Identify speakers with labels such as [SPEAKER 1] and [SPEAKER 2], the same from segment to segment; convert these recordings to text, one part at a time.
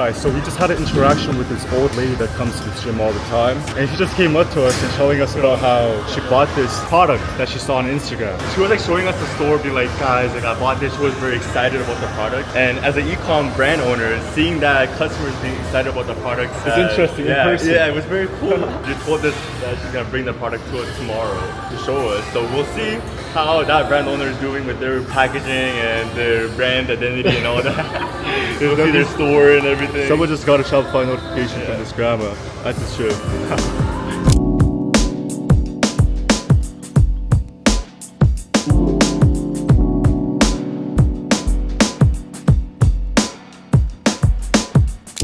[SPEAKER 1] guys, so we just had an interaction with this old lady that comes to the gym all the time, and she just came up to us and showing us about how she bought this product that she saw on Instagram. She was like showing us the store, be like, guys, like I bought this. She was very excited about the product, and as an ecom brand owner, seeing that customers being excited about the product,
[SPEAKER 2] it's interesting in person.
[SPEAKER 1] Yeah, it was very cool. She told us that she's gonna bring the product to us tomorrow to show us. So we'll see how that brand owner is doing with their packaging and their brand identity and all that. We'll see their store and everything. Someone just got a Shopify notification from this grandma at the gym.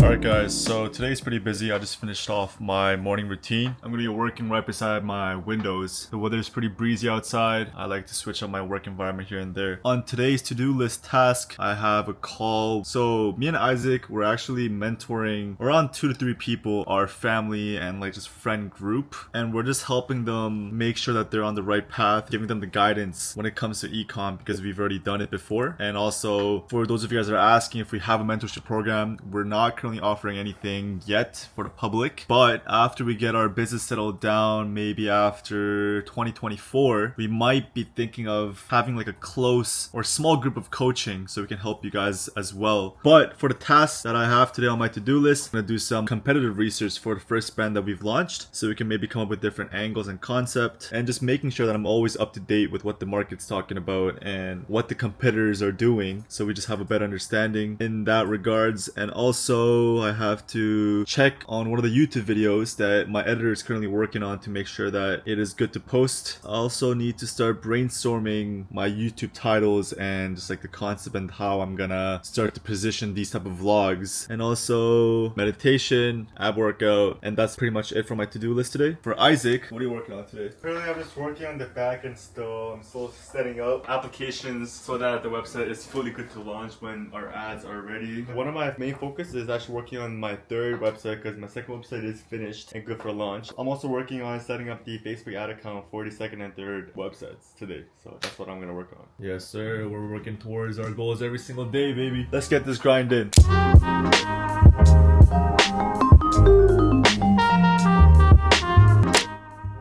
[SPEAKER 1] Alright guys, so today's pretty busy. I just finished off my morning routine. I'm gonna be working right beside my windows. The weather is pretty breezy outside. I like to switch up my work environment here and there. On today's to-do list task, I have a call. So me and Isaac, we're actually mentoring around 2 to 3 people, our family and like just friend group. And we're just helping them make sure that they're on the right path, giving them the guidance when it comes to ecom because we've already done it before. And also for those of you guys that are asking if we have a mentorship program, we're not currently offering anything yet for the public, but after we get our business settled down, maybe after 2024, we might be thinking of having like a close or small group of coaching so we can help you guys as well. But for the tasks that I have today on my to-do list, I'm gonna do some competitive research for the first brand that we've launched so we can maybe come up with different angles and concept, and just making sure that I'm always up to date with what the market's talking about and what the competitors are doing, so we just have a better understanding in that regards. And also I have to check on one of the YouTube videos that my editor is currently working on to make sure that it is good to post. I also need to start brainstorming my YouTube titles and just like the concept and how I'm gonna start to position these type of vlogs, and also meditation, ab workout, and that's pretty much it for my to-do list today. For Isaac, what are you working on today? Currently I'm just working on the back end still. I'm still setting up applications so that the website is fully good to launch when our ads are ready. One of my main focus is actually working on my third website because my second website is finished and good for launch. I'm also working on setting up the Facebook ad account for the second and third websites today. So that's what I'm gonna work on. Yes sir, we're working towards our goals every single day, baby. Let's get this grind in.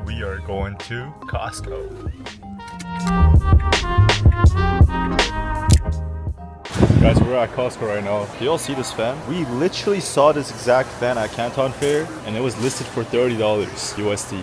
[SPEAKER 1] We are going to Costco. Guys, we're at Costco right now. Do y'all see this fan? We literally saw this exact fan at Canton Fair and it was listed for $30 USD.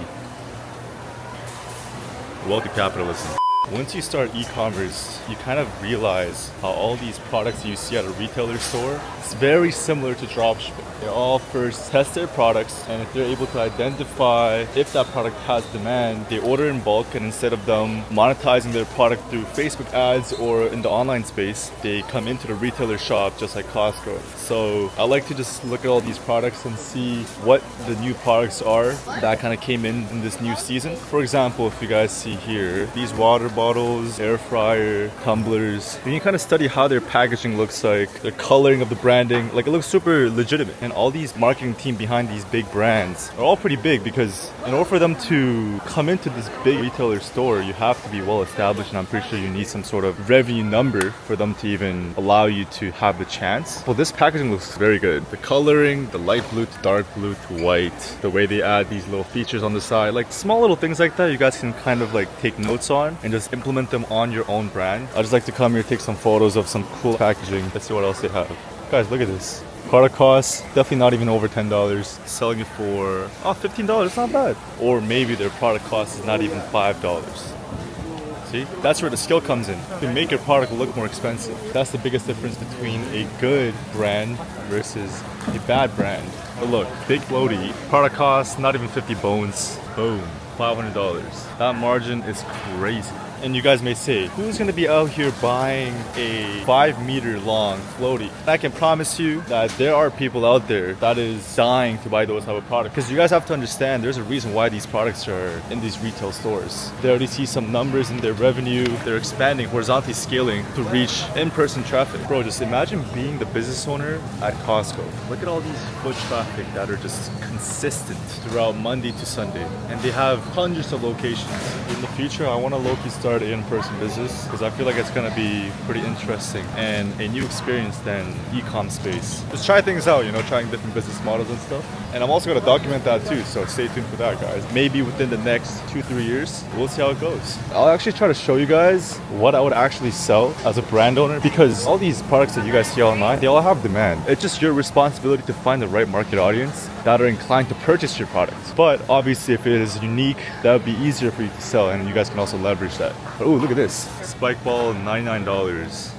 [SPEAKER 1] Welcome capitalism. Once you start e-commerce, you kind of realize how all these products you see at a retailer store, it's very similar to dropshipping. They all first test their products, and if they're able to identify if that product has demand, they order in bulk, and instead of them monetizing their product through Facebook ads or in the online space, they come into the retailer shop just like Costco. So I like to just look at all these products and see what the new products are that kind of came in this new season. For example, if you guys see here, these water bottles, air fryer, tumblers. Then you kind of study how their packaging looks like, the coloring of the branding, like it looks super legitimate. And all these marketing team behind these big brands are all pretty big because in order for them to come into this big retailer store, you have to be well established, and I'm pretty sure you need some sort of revenue number for them to even allow you to have the chance. Well, this packaging looks very good. The coloring, the light blue to dark blue to white, the way they add these little features on the side, like small little things like that you guys can kind of like take notes on and just implement them on your own brand. I just like to come here, take some photos of some cool packaging. Let's see what else they have. Guys, look at this. Product costs definitely not even over $10. Selling it for $15. It's not bad. Or maybe their product cost is not even $5. See, that's where the skill comes in. To make your product look more expensive. That's the biggest difference between a good brand versus a bad brand. But look, big floaty. Product cost not even 50 bones. Boom. $500. That margin is crazy. And you guys may say, who's gonna be out here buying a 5-meter long floaty? I can promise you that there are people out there that is dying to buy those type of products. Because you guys have to understand, there's a reason why these products are in these retail stores. They already see some numbers in their revenue. They're expanding, horizontally scaling to reach in-person traffic. Bro, just imagine being the business owner at Costco. Look at all these foot traffic that are just consistent throughout Monday to Sunday. And they have hundreds of locations. In the future, I want to low-key start start an in-person business because I feel like it's gonna be pretty interesting and a new experience than e-com space. Just try things out, you know, trying different business models and stuff. And I'm also gonna document that too, so stay tuned for that, guys. Maybe within the next 2-3 years, we'll see how it goes. I'll actually try to show you guys what I would actually sell as a brand owner, because all these products that you guys see online, they all have demand. It's just your responsibility to find the right market audience that are inclined to purchase your products. But obviously, if it is unique, that would be easier for you to sell, and you guys can also leverage that. Oh, look at this. Spike ball, $99.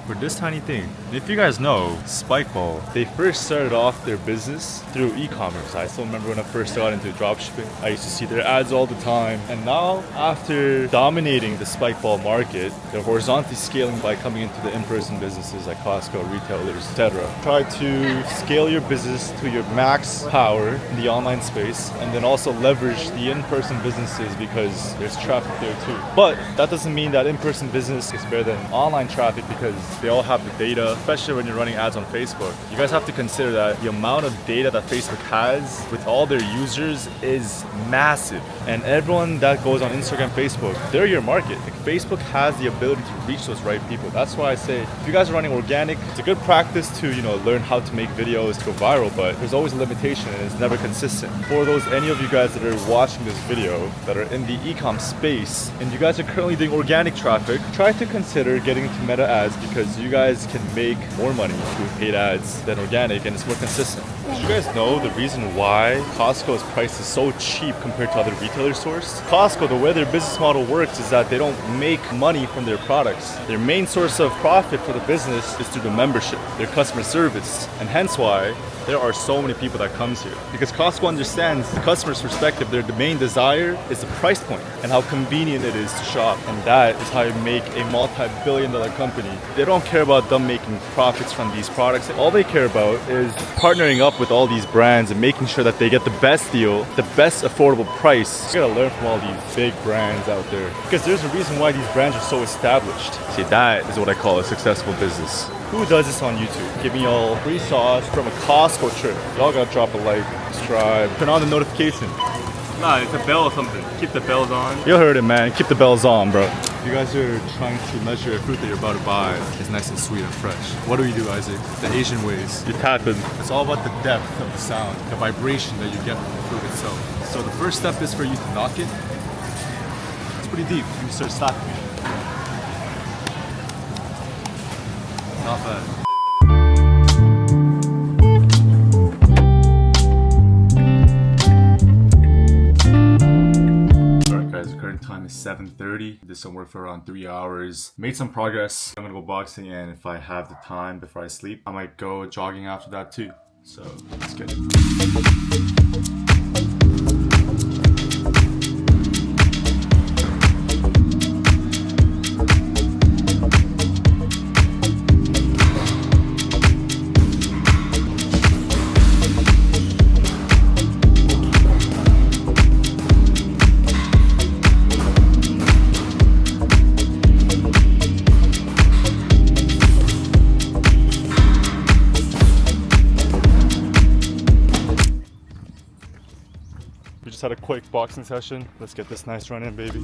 [SPEAKER 1] For this tiny thing. And if you guys know, Spikeball, they first started off their business through e-commerce. I still remember when I first got into dropshipping, I used to see their ads all the time. And now, after dominating the Spikeball market, they're horizontally scaling by coming into the in-person businesses like Costco, retailers, etc. Try to scale your business to your max power in the online space, and then also leverage the in-person businesses because there's traffic there too. But that doesn't mean that in-person business is better than online traffic, because they all have the data, especially when you're running ads on Facebook. You guys have to consider that the amount of data that Facebook has with all their users is massive. And everyone that goes on Instagram, Facebook, they're your market. Like, Facebook has the ability to reach those right people. That's why I say, if you guys are running organic, it's a good practice to, you know, learn how to make videos to go viral, but there's always a limitation and it's never consistent. For those, any of you guys that are watching this video that are in the e-com space and you guys are currently doing organic traffic, try to consider getting into meta ads, because you guys can make more money through paid ads than organic, and it's more consistent. Did you guys know the reason why Costco's price is so cheap compared to other retailer stores? Costco, the way their business model works is that they don't make money from their products. Their main source of profit for the business is through the membership, their customer service, and hence why there are so many people that comes here. Because Costco understands the customer's perspective. Their main desire is the price point and how convenient it is to shop. And that is how you make a multi-billion-dollar company. They don't care about them making profits from these products. All they care about is partnering up with all these brands and making sure that they get the best deal, the best affordable price. You gotta learn from all these big brands out there, because there's a reason why these brands are so established. See, that is what I call a successful business. Who does this on YouTube? Give me all free sauce from a Costco trip. Y'all gotta drop a like, subscribe, turn on the notification. Nah, it's a bell or something. Keep the bells on. You heard it, man. Keep the bells on, bro. If you guys are trying to measure a fruit that you're about to buy, it's nice and sweet and fresh. What do we do, Isaac? The Asian ways. You tap it. It's all about the depth of the sound, the vibration that you get from the fruit itself. So the first step is for you to knock it. It's pretty deep. You start slapping it. Not bad. Time is 7:30. Did some work for around 3 hours. Made some progress. I'm gonna go boxing, and if I have the time before I sleep, I might go jogging after that too. So let's get it. We just had a quick boxing session. Let's get this nice run in, baby.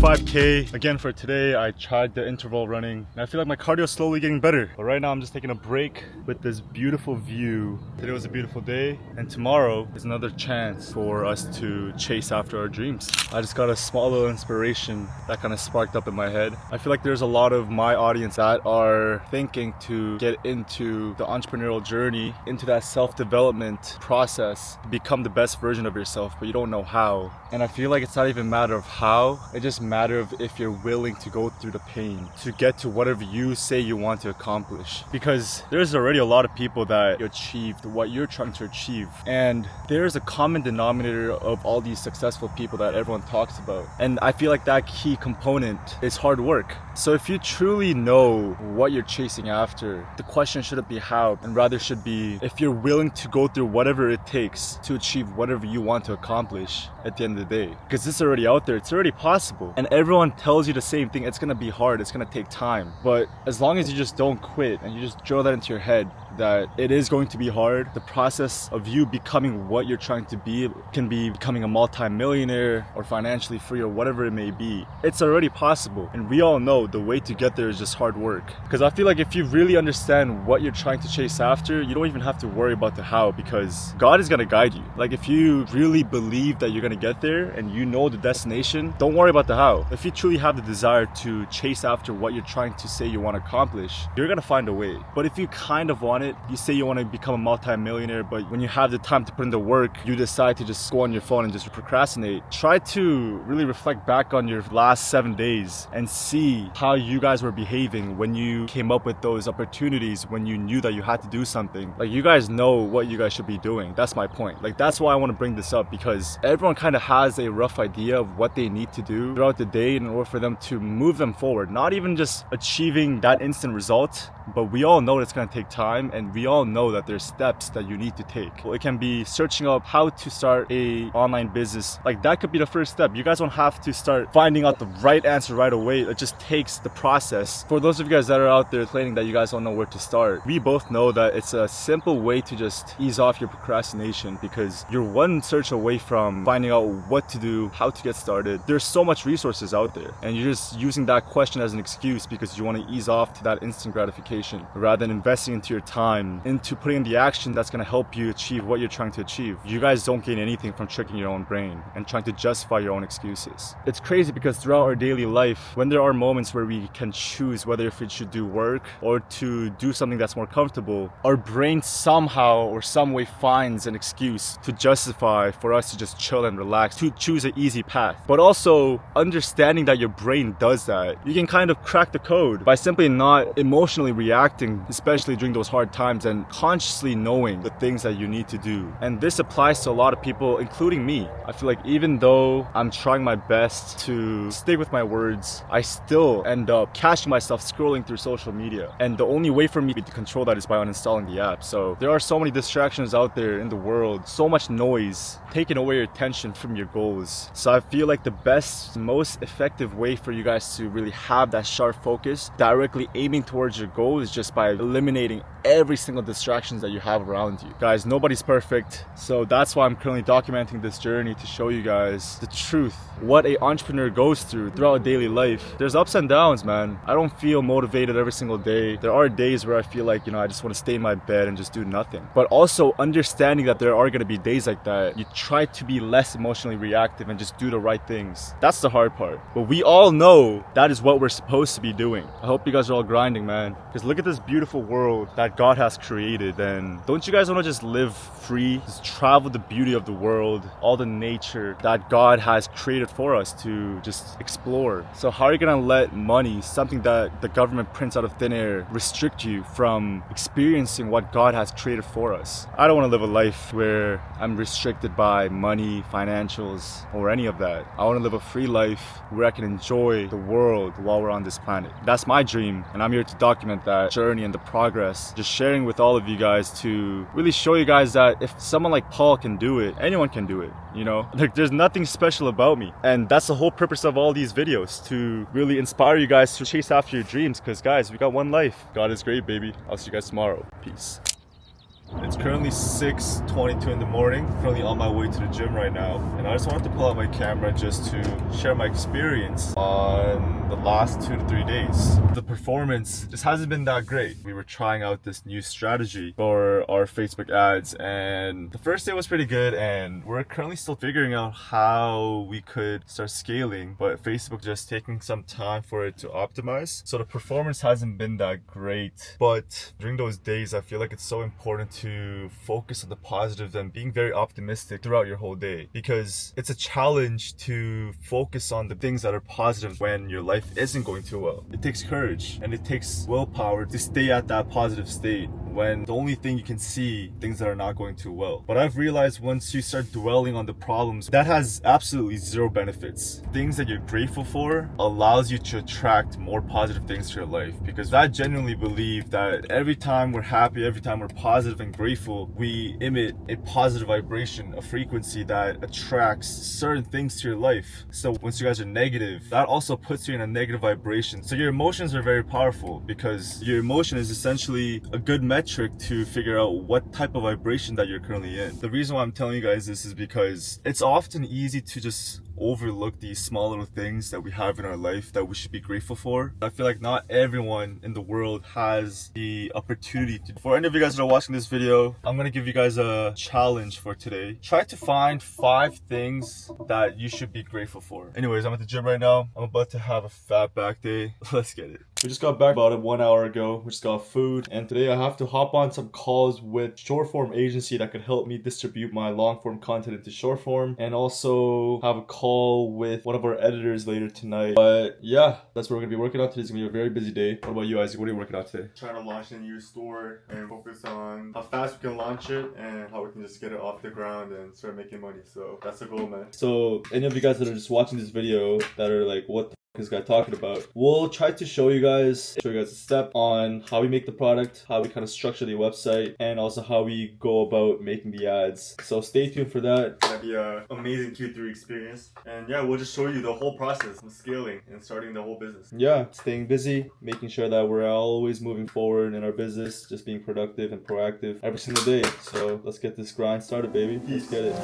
[SPEAKER 1] 5K again for today. I tried the interval running and I feel like my cardio is slowly getting better, but right now I'm just taking a break with this beautiful view. Today was a beautiful day, and tomorrow is another chance for us to chase after our dreams. I just got a small little inspiration that kind of sparked up in my head. I feel like there's a lot of my audience that are thinking to get into the entrepreneurial journey, into that self-development process, to become the best version of yourself, but you don't know how. And I feel like it's not even a matter of how, it just matter of if you're willing to go through the pain to get to whatever you say you want to accomplish. Because there's already a lot of people that achieved what you're trying to achieve, and there's a common denominator of all these successful people that everyone talks about, and I feel like that key component is hard work. So if you truly know what you're chasing after, the question shouldn't be how, and rather should be if you're willing to go through whatever it takes to achieve whatever you want to accomplish at the end of the day. Because it's already out there, it's already possible, and everyone everyone tells you the same thing. It's gonna be hard, it's gonna take time. But as long as you just don't quit and you just drill that into your head that it is going to be hard, the process of you becoming what you're trying to be can be becoming a multi-millionaire or financially free or whatever it may be. It's already possible. And we all know the way to get there is just hard work. Because I feel like if you really understand what you're trying to chase after, you don't even have to worry about the how, because God is gonna guide you. Like if you really believe that you're gonna get there and you know the destination, don't worry about the how. If you truly have the desire to chase after what you're trying to say you want to accomplish, you're gonna find a way. But if you kind of want it, you say you want to become a multi-millionaire, but when you have the time to put in the work, you decide to just go on your phone and just procrastinate. Try to really reflect back on your last 7 days and see how you guys were behaving when you came up with those opportunities, when you knew that you had to do something. Like, you guys know what you guys should be doing. That's my point. Like, that's why I want to bring this up, because everyone kind of has a rough idea of what they need to do throughout the day in order for them to move them forward. Not even just achieving that instant result, but we all know it's going to take time, and we all know that there's steps that you need to take. Well, it can be searching up how to start a online business. Like, that could be the first step. You guys don't have to start finding out the right answer right away. It just takes the process. For those of you guys that are out there claiming that you guys don't know where to start, we both know that it's a simple way to just ease off your procrastination, because you're one search away from finding out what to do, how to get started. There's so much resources out there, and you're just using that question as an excuse because you want to ease off to that instant gratification rather than investing into your time, into putting in the action that's going to help you achieve what you're trying to achieve. You guys don't gain anything from tricking your own brain and trying to justify your own excuses. It's crazy because throughout our daily life, when there are moments where we can choose whether if we should do work or to do something that's more comfortable, our brain somehow or some way finds an excuse to justify for us to just chill and relax, to choose an easy path. But also understanding that your brain does that, you can kind of crack the code by simply not emotionally reacting, especially during those hard times, and consciously knowing the things that you need to do. And this applies to a lot of people, including me. I feel like even though I'm trying my best to stick with my words, I still end up catching myself scrolling through social media. And the only way for me to control that is by uninstalling the app. So there are so many distractions out there in the world, so much noise taking away your attention from your goals. So I feel like the best, most effective way for you guys to really have that sharp focus, directly aiming towards your goal, is just by eliminating every single distractions that you have around you. Guys, nobody's perfect, so that's why I'm currently documenting this journey to show you guys the truth, what an entrepreneur goes throughout daily life. There's ups and downs, man. I don't feel motivated every single day. There are days where I feel like, I just want to stay in my bed and just do nothing. But also understanding that there are going to be days like that, you try to be less emotionally reactive and just do the right things. That's the hard part. But we all know that is what we're supposed to be doing. I hope you guys are all grinding, man. Because look at this beautiful world that God has created, and don't you guys want to just live free, just travel the beauty of the world, all the nature that God has created for us to just explore? So how are you gonna let money, something that the government prints out of thin air, restrict you from experiencing what God has created for us? I don't want to live a life where I'm restricted by money, financials, or any of that. I want to live a free life where I can enjoy the world while we're on this planet. That's my dream, and I'm here to document that journey and the progress, just sharing with all of you guys to really show you guys that if someone like Paul can do it, anyone can do it. Like, there's nothing special about me, and that's the whole purpose of all these videos, to really inspire you guys to chase after your dreams, because guys, we got one life. God is great, baby. I'll see you guys tomorrow. Peace. It's currently 6:22 in the morning. Currently on my way to the gym right now, and I just wanted to pull out my camera just to share my experience on the last 2 to 3 days. The performance just hasn't been that great. We were trying out this new strategy for our Facebook ads, and the first day was pretty good, and we're currently still figuring out how we could start scaling, but Facebook just taking some time for it to optimize. So the performance hasn't been that great, but during those days I feel like it's so important to focus on the positives and being very optimistic throughout your whole day, because it's a challenge to focus on the things that are positive when your life isn't going too well. It takes courage and it takes willpower to stay at that positive state when the only thing you can see things that are not going too well. But I've realized once you start dwelling on the problems, that has absolutely zero benefits. Things that you're grateful for allows you to attract more positive things to your life, because I genuinely believe that every time we're happy, every time we're positive and grateful, we emit a positive vibration, a frequency that attracts certain things to your life. So once you guys are negative, that also puts you in a negative vibration. So your emotions are very powerful, because your emotion is essentially a good metric to figure out what type of vibration that you're currently in. The reason why I'm telling you guys this is because it's often easy to just overlook these small little things that we have in our life that we should be grateful for. I feel like not everyone in the world has the opportunity to. For any of you guys that are watching this video, I'm gonna give you guys a challenge for today. Try to find 5 things that you should be grateful for. Anyways, I'm at the gym right now. I'm about to have a fat back day. Let's get it. We just got back about 1 hour ago. We just got food, and today I have to hop on some calls with short form agency that could help me distribute my long form content into short form, and also have a call with one of our editors later tonight. But yeah, that's what we're gonna be working on. Today's gonna be a very busy day. What about you, Isaac? What are you working on today? Trying to launch a new store and focus on how fast we can launch it and how we can just get it off the ground and start making money. So that's the goal, man. So any of you guys that are just watching this video that are like, what the this guy talking about, we'll try to show you guys a step on how we make the product, how we kind of structure the website, and also how we go about making the ads. So stay tuned for that. It's gonna be an amazing Q3 experience, and yeah, we'll just show you the whole process of scaling and starting the whole business. Yeah, staying busy, making sure that we're always moving forward in our business, just being productive and proactive every single day. So let's get this grind started, baby. Let's get it.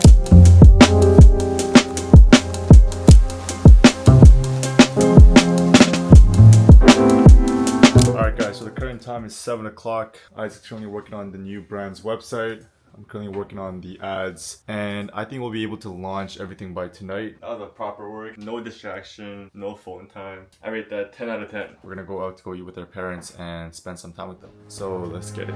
[SPEAKER 1] Alright guys, so the current time is 7 o'clock. Isaac's currently working on the new brand's website. I'm currently working on the ads, and I think we'll be able to launch everything by tonight. That was the proper work, no distraction, no phone time. I rate that 10 out of 10. We're gonna go out to go eat with our parents and spend some time with them. So let's get it.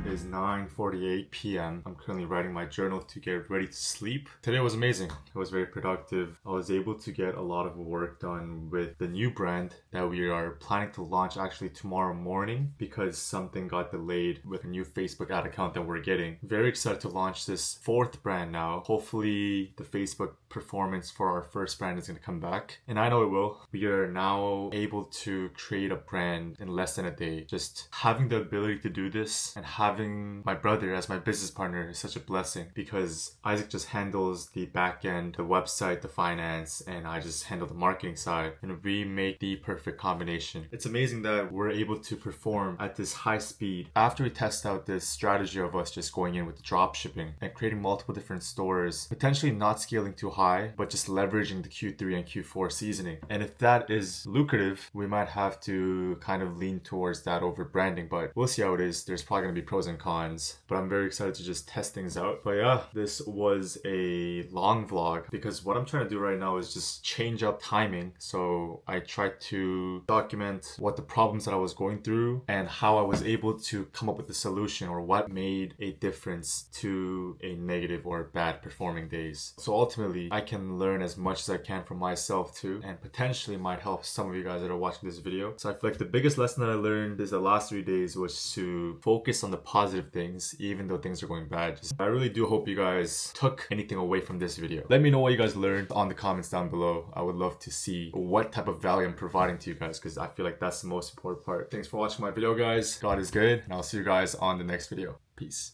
[SPEAKER 1] Is 9:48 p.m. I'm currently writing my journal to get ready to sleep. Today was amazing. It was very productive. I was able to get a lot of work done with the new brand that we are planning to launch actually tomorrow morning, because something got delayed with a new Facebook ad account that we're getting. Very excited to launch this 4th brand now. Hopefully the Facebook performance for our first brand is going to come back, and I know it will. We are now able to create a brand in less than a day. Just having the ability to do this and having my brother as my business partner is such a blessing, because Isaac just handles the back end, the website, the finance, and I just handle the marketing side, and we make the perfect combination. It's amazing that we're able to perform at this high speed after we test out this strategy of us just going in with drop shipping and creating multiple different stores, potentially not scaling too high, but just leveraging the Q3 and Q4 seasoning. And if that is lucrative, we might have to kind of lean towards that over branding, but we'll see how it is. There's probably going to be pros and cons, but I'm very excited to just test things out. But yeah, this was a long vlog because what I'm trying to do right now is just change up timing. So I tried to document what the problems that I was going through and how I was able to come up with a solution, or what made a difference to a negative or bad performing days. So ultimately I can learn as much as I can from myself too, and potentially might help some of you guys that are watching this video. So I feel like the biggest lesson that I learned is the last 3 days was to focus on the positive things even though things are going bad. I really do hope you guys took anything away from this video. Let me know what you guys learned on the comments down below. I would love to see what type of value I'm providing to you guys, because I feel like that's the most important part. Thanks for watching my video, guys. God is good, and I'll see you guys on the next video. Peace.